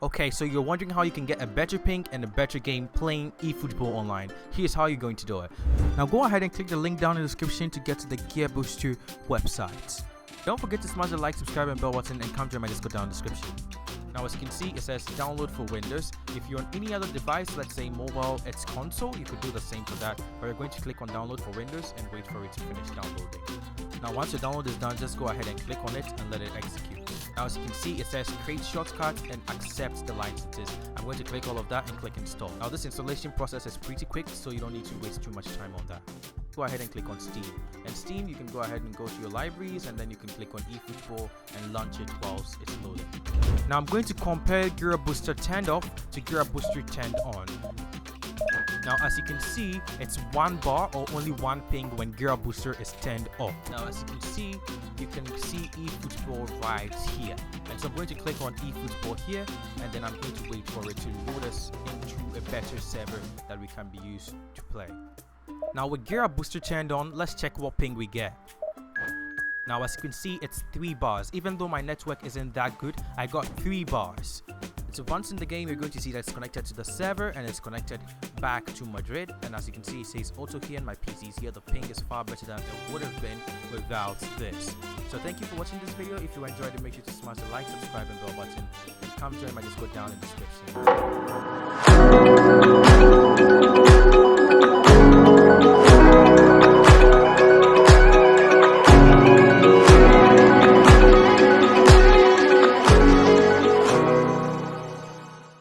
Okay, so you're wondering how you can get a better ping and a better game playing eFootball online. Here's how you're going to do it. Now go ahead and click the link down in the description to get to the Gear Booster website. Don't forget to smash the like, subscribe and bell button and come join my Discord down in the description. Now as you can see, it says download for Windows. If you're on any other device, let's say mobile, it's console, you could do the same for that. But you're going to click on download for Windows and wait for it to finish downloading. Now once your download is done, just go ahead and click on it and let it execute. Now as you can see, it says create shortcut and accept the licenses. I'm going to click all of that and click install. Now this installation process is pretty quick, so you don't need to waste too much time on that. Go ahead and click on Steam. And Steam, you can go ahead and go to your libraries and then you can click on eFootball and launch it whilst it's loading. Now I'm going to compare Gear Booster turned off to Gear Booster turned on. Now as you can see, it's 1 bar or only 1 ping when Gear Booster is turned off. Now as you can see eFootball right here. And so I'm going to click on eFootball here and then I'm going to wait for it to load us into a better server that we can be used to play. Now with Gear Booster turned on, let's check what ping we get. Now as you can see, it's 3 bars. Even though my network isn't that good, I got 3 bars. So once in the game, you're going to see that it's connected to the server and it's connected back to Madrid. And as you can see, it says auto here and my PC is here. The ping is far better than it would have been without this. So thank you for watching this video. If you enjoyed it, make sure to smash the like, subscribe and bell button. And come join my Discord down in the description.